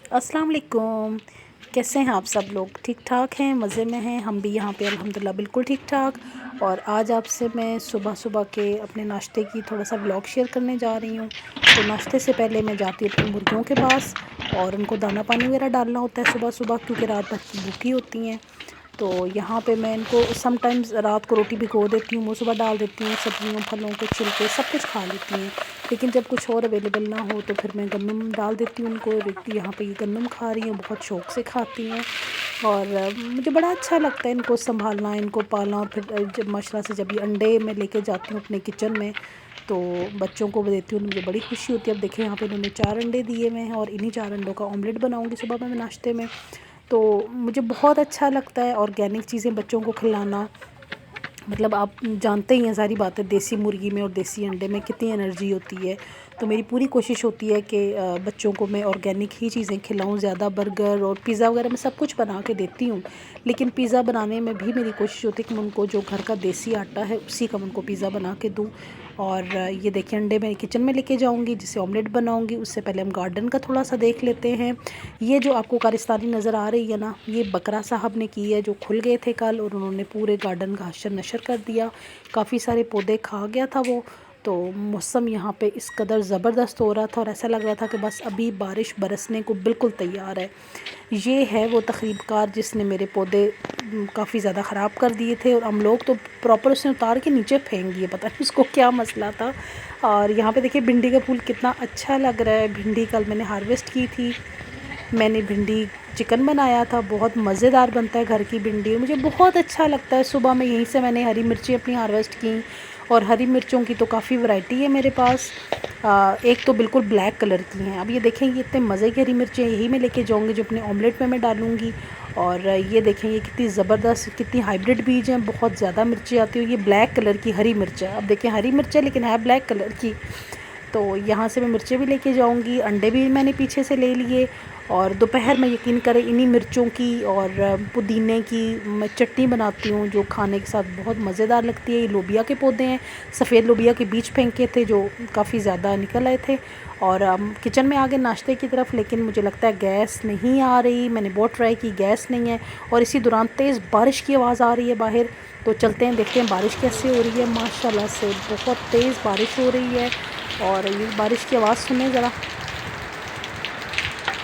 अस्सलाम वालेकुम। कैसे हैं आप सब लोग? ठीक ठाक हैं, मज़े में हैं। हम भी यहाँ पे अल्हम्दुलिल्लाह बिल्कुल ठीक ठाक। और आज आपसे मैं सुबह सुबह के अपने नाश्ते की थोड़ा सा व्लॉग शेयर करने जा रही हूँ। तो नाश्ते से पहले मैं जाती हूँ अपनी मुर्गियों के पास और उनको दाना पानी वगैरह डालना होता है सुबह सुबह, क्योंकि रात भर की भूखी होती हैं। तो यहाँ पे मैं इनको समटाइम्स रात को रोटी भिगो देती हूँ, वो सुबह डाल देती हूँ। सब्जियों फलों के छिलके सब कुछ खा लेती हैं। लेकिन जब कुछ और अवेलेबल ना हो तो फिर मैं गंदम डाल देती हूँ उनको। यहाँ पे ये गंदम खा रही हैं, बहुत शौक़ से खाती हैं। और मुझे बड़ा अच्छा लगता है इनको संभालना, इनको पालना। और फिर जब माशाल्लाह से जब ये अंडे मैं लेके जाती हूँ अपने किचन में तो बच्चों को देती हूँ, मुझे बड़ी खुशी होती है। अब देखें यहाँ पे इन्होंने 4 अंडे दिए हुए हैं और इन्हीं 4 अंडों का ऑमलेट बनाऊँगी सुबह में नाश्ते में। तो मुझे बहुत अच्छा लगता है ऑर्गेनिक चीज़ें बच्चों को खिलाना। मतलब आप जानते ही हैं सारी बातें, देसी मुर्गी में और देसी अंडे में कितनी एनर्जी होती है। तो मेरी पूरी कोशिश होती है कि बच्चों को मैं ऑर्गेनिक ही चीज़ें खिलाऊं। ज़्यादा बर्गर और पिज़्ज़ा वगैरह मैं सब कुछ बना के देती हूँ, लेकिन पिज़्ज़ा बनाने में भी मेरी कोशिश होती है कि मैं उनको जो घर का देसी आटा है उसी का मैं उनको पिज़्ज़ा बना के दूँ। और ये देखिए अंडे मैं किचन में लेके जाऊँगी, जिसे ऑमलेट बनाऊँगी। उससे पहले हम गार्डन का थोड़ा सा देख लेते हैं। ये जो आपको कारिस्तानी नज़र आ रही है ना, ये बकरा साहब ने की है, जो खुल गए थे कल और उन्होंने पूरे गार्डन का हशर नशर कर दिया। काफ़ी सारे पौधे खा गया था वो। तो मौसम यहाँ पे इस कदर ज़बरदस्त हो रहा था और ऐसा लग रहा था कि बस अभी बारिश बरसने को बिल्कुल तैयार है। ये है वो तखरीबकार जिसने मेरे पौधे काफ़ी ज़्यादा ख़राब कर दिए थे। और हम लोग तो प्रॉपर उसने उतार के नीचे फेंक दिए, पता नहीं उसको क्या मसला था। और यहाँ पे देखिए भिंडी का फूल कितना अच्छा लग रहा है। भिंडी कल मैंने हार्वेस्ट की थी। मैंने भिंडी चिकन बनाया था, बहुत मज़ेदार बनता है घर की भिंडी, मुझे बहुत अच्छा लगता है। सुबह में यहीं से मैंने हरी मिर्ची अपनी हार्वेस्ट की। और हरी मिर्चों की तो काफ़ी वैरायटी है मेरे पास। एक तो बिल्कुल ब्लैक कलर की हैं। अब ये देखें, ये इतने मज़े की हरी मिर्चें, यही मैं लेके जाऊँगी जो अपने ऑमलेट में मैं डालूँगी। और ये देखें, ये कितनी ज़बरदस्त, कितनी हाइब्रिड बीज हैं, बहुत ज़्यादा मिर्ची आती है। ये ब्लैक कलर की हरी मिर्च है। अब देखें, हरी मिर्च है लेकिन है ब्लैक कलर की। तो यहाँ से मैं मिर्चें भी लेके जाऊँगी, अंडे भी मैंने पीछे से ले लिए। और दोपहर में यकीन करें इन्हीं मिर्चों की और पुदीने की मैं चटनी बनाती हूँ, जो खाने के साथ बहुत मज़ेदार लगती है। ये लोबिया के पौधे हैं, सफ़ेद लोबिया के बीज फेंके थे जो काफ़ी ज़्यादा निकल आए थे। और किचन में आ गए नाश्ते की तरफ, लेकिन मुझे लगता है गैस नहीं आ रही। मैंने बहुत ट्राई की, गैस नहीं है। और इसी दौरान तेज़ बारिश की आवाज़ आ रही है बाहर। तो चलते हैं, देखते हैं बारिश कैसे हो रही है। माशाल्लाह से बहुत तेज़ बारिश हो रही है। और ये बारिश की आवाज़ सुने ज़रा,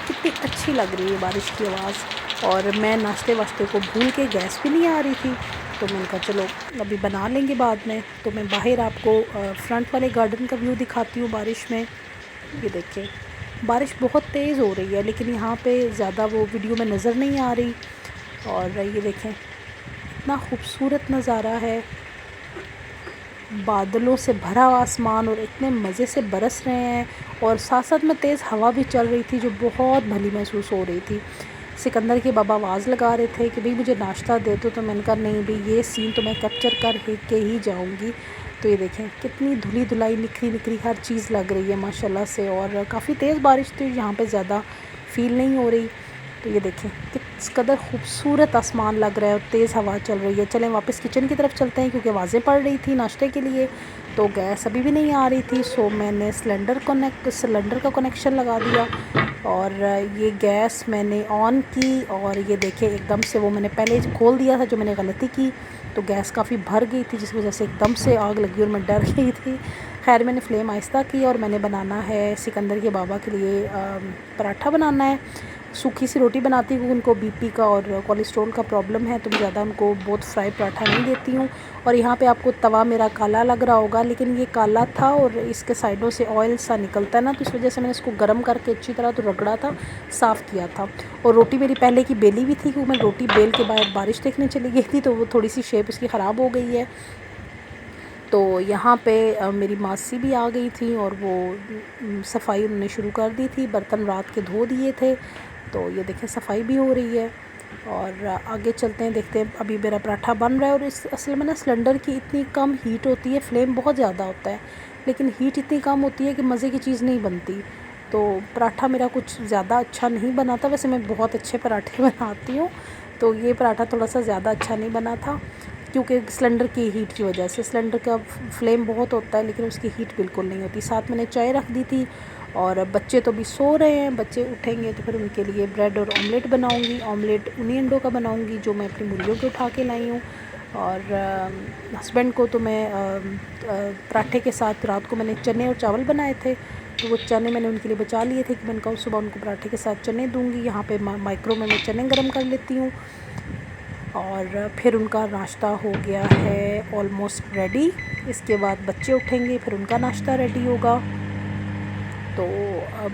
कितनी अच्छी लग रही है बारिश की आवाज़। और मैं नाश्ते वाश्ते को भूल के, गैस भी नहीं आ रही थी तो मैंने कहा चलो अभी बना लेंगे बाद में। तो मैं बाहर आपको फ्रंट वाले गार्डन का व्यू दिखाती हूँ बारिश में। ये देखिए बारिश बहुत तेज़ हो रही है, लेकिन यहाँ पे ज़्यादा वो वीडियो में नज़र नहीं आ रही। और ये देखें इतना खूबसूरत नज़ारा है, बादलों से भरा आसमान और इतने मज़े से बरस रहे हैं। और साथ साथ में तेज़ हवा भी चल रही थी जो बहुत भली महसूस हो रही थी। सिकंदर के बाबा आवाज़ लगा रहे थे कि भाई मुझे नाश्ता दे दो, तो मैंने कहा नहीं भाई, ये सीन तो मैं कैप्चर कर के ही जाऊंगी। तो ये देखें कितनी धुली धुलाई, निखरी निखरी हर चीज़ लग रही है माशाल्लाह से। और काफ़ी तेज़ बारिश थी, यहाँ पे ज़्यादा फील नहीं हो रही। तो ये देखें किस कदर खूबसूरत आसमान लग रहा है और तेज़ हवा चल रही है। चलें वापस किचन की तरफ चलते हैं, क्योंकि आवाज़ें पड़ रही थी नाश्ते के लिए। तो गैस अभी भी नहीं आ रही थी, सो मैंने सिलेंडर का कनेक्शन लगा दिया। और ये गैस मैंने ऑन की और ये देखिए एकदम से वो मैंने पहले खोल दिया था, जो मैंने गलती की। तो गैस काफ़ी भर गई थी, जिस वजह से एकदम से आग लगी और मैं डर गई थी। खैर मैंने फ्लेम आहिस्ता की और मैंने बनाना है सिकंदर के बाबा के लिए पराठा बनाना है। सूखी सी रोटी बनाती हूँ, उनको बीपी का और कोलेस्ट्रॉल का प्रॉब्लम है, तो मैं ज़्यादा उनको बहुत फ्राई पराठा नहीं देती हूँ। और यहाँ पे आपको तवा मेरा काला लग रहा होगा, लेकिन ये काला था और इसके साइडों से ऑयल सा निकलता है ना, तो इस वजह से मैंने इसको गर्म करके अच्छी तरह तो रगड़ा था, साफ़ किया था। और रोटी मेरी पहले की बेली भी थी, क्योंकि मैं रोटी बेल के बाद बारिश देखने चली गई थी, तो वो थोड़ी सी शेप उसकी ख़राब हो गई है। तो यहाँ पे मेरी मासी भी आ गई थी और वो सफाई उन्होंने शुरू कर दी थी, बर्तन रात के धो दिए थे। तो ये देखें सफाई भी हो रही है। और आगे चलते हैं, देखते हैं। अभी मेरा पराठा बन रहा है और इस असल में ना सिलेंडर की इतनी कम हीट होती है, फ्लेम बहुत ज़्यादा होता है लेकिन हीट इतनी कम होती है कि मज़े की चीज़ नहीं बनती। तो पराठा मेरा कुछ ज़्यादा अच्छा नहीं बना था। वैसे मैं बहुत अच्छे पराठे बनाती हूँ, तो ये पराठा थोड़ा सा ज़्यादा अच्छा नहीं बना था, क्योंकि सिलेंडर की हीट की वजह से। सिलेंडर का फ्लेम बहुत होता है लेकिन उसकी हीट बिल्कुल नहीं होती। साथ मैंने चाय रख दी थी और बच्चे तो अभी सो रहे हैं, बच्चे उठेंगे तो फिर उनके लिए ब्रेड और ऑमलेट बनाऊंगी। ऑमलेट उन्हीं अंडों का बनाऊंगी जो मैं अपनी मुर्गियों के उठा के लाई हूँ। और हस्बैंड को तो मैं पराठे के साथ, रात को मैंने चने और चावल बनाए थे तो वो चने मैंने उनके लिए बचा लिए थे कि मैं उनका सुबह उनको पराठे के साथ चने दूंगी। यहाँ पे माइक्रो में मैं चने गरम कर लेती हूँ। और फिर उनका नाश्ता हो गया है ऑलमोस्ट रेडी। इसके बाद बच्चे उठेंगे, फिर उनका नाश्ता रेडी होगा। तो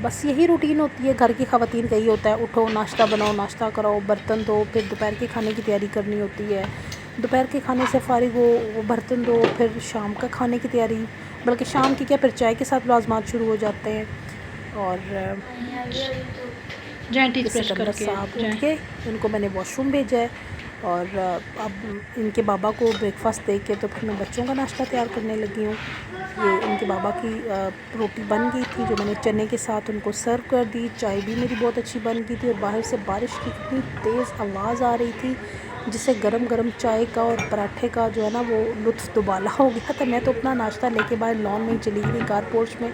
बस यही रूटीन होती है घर की ख़वातीन का। ही होता है उठो, नाश्ता बनाओ, नाश्ता कराओ, बर्तन धो, फिर दोपहर के खाने की तैयारी करनी होती है। दोपहर के खाने से फारिग हो वो बर्तन धो, फिर शाम का खाने की तैयारी, बल्कि शाम की क्या, फिर चाय के साथ लाज़मात शुरू हो जाते हैं। और सिकंदर साहब उठ के उनको मैंने वॉशरूम भेजा है। और अब इनके बाबा को ब्रेकफास्ट दे के तो फिर मैं बच्चों का नाश्ता तैयार करने लगी हूँ। ये इनके बाबा की रोटी बन गई थी जो मैंने चने के साथ उनको सर्व कर दी। चाय भी मेरी बहुत अच्छी बन गई थी और बाहर से बारिश की कितनी तेज़ आवाज़ आ रही थी जिससे गरम गरम चाय का और पराठे का जो है ना वो लुत्फ़ दुबाला हो गया था। मैं तो अपना नाश्ता लेके बाहर लॉन में ही चली गई, कार पोर्च में,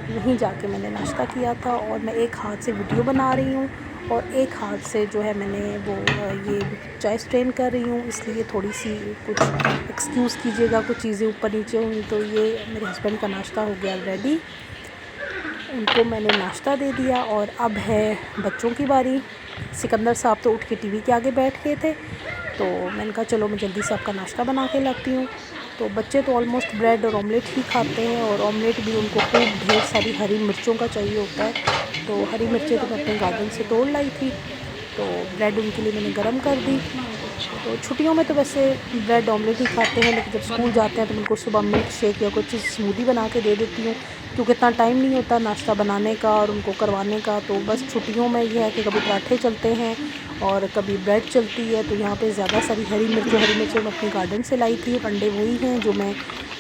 वहीं जाके मैंने नाश्ता किया था। और मैं एक हाथ से वीडियो बना रही हूँ और एक हाथ से जो है मैंने वो ये चाय स्ट्रेन कर रही हूँ, इसलिए थोड़ी सी कुछ एक्सक्यूज़ कीजिएगा, कुछ चीज़ें ऊपर नीचे हुई। तो ये मेरे हस्बैंड का नाश्ता हो गया रेडी, उनको मैंने नाश्ता दे दिया। और अब है बच्चों की बारी। सिकंदर साहब तो उठ के टीवी के आगे बैठ गए थे तो मैंने कहा चलो मैं जल्दी से आपका नाश्ता बना के लाती हूँ। तो बच्चे तो ऑलमोस्ट ब्रेड और ऑमलेट ही खाते हैं और ऑमलेट भी उनको खूब ढेर सारी हरी मिर्चों का चाहिए होता है। तो हरी मिर्चें तो मैं अपने गार्डन से तोड़ लाई थी, तो ब्रेड उनके लिए मैंने गरम कर दी। तो छुट्टियों में तो वैसे ब्रेड ऑमलेट ही खाते हैं, लेकिन जब स्कूल जाते हैं तो उनको सुबह मिल्क शेक या कुछ स्मूदी बना के दे देती हूँ क्योंकि इतना टाइम नहीं होता नाश्ता बनाने का और उनको करवाने का। तो बस छुट्टियों में यह है कि कभी पराठे चलते हैं और कभी ब्रेड चलती है। तो यहाँ पे ज़्यादा सारी हरी मिर्चें मैं अपने गार्डन से लाई थी और अंडे वही हैं जो मैं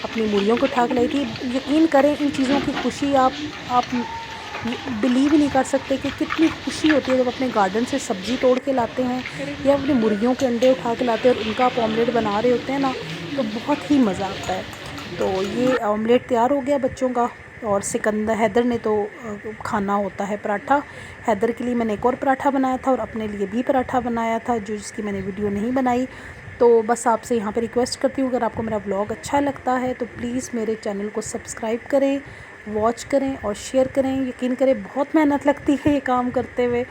अपनी मुर्गियों को उठा के लाई थी। यकीन करें इन चीज़ों की खुशी आप बिलीव ही नहीं कर सकते कि कितनी खुशी होती है जब अपने गार्डन से सब्ज़ी तोड़ के लाते हैं या अपनी मुर्गियों के अंडे उठा के लाते हैं और उनका आप ऑमलेट बना रहे होते हैं ना, तो बहुत ही मज़ा आता है। तो ये ऑमलेट तैयार हो गया बच्चों का। और सिकंदर हैदर ने तो खाना होता है पराठा। हैदर के लिए मैंने एक और पराठा बनाया था और अपने लिए भी पराठा बनाया था जिसकी मैंने वीडियो नहीं बनाई। तो बस आपसे यहाँ पे रिक्वेस्ट करती हूँ, अगर आपको मेरा व्लॉग अच्छा लगता है तो प्लीज़ मेरे चैनल को सब्सक्राइब करें, वॉच करें और शेयर करें। यकीन करें बहुत मेहनत लगती है ये काम करते हुए।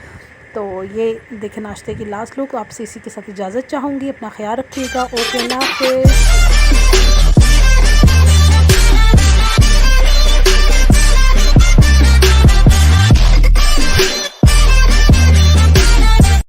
तो ये देखें नाश्ते की लास्ट लुक। आपसे इसी के साथ इजाज़त चाहूँगी। अपना ख्याल रखिएगा। ओके, अल्लाह हाफ़िज़।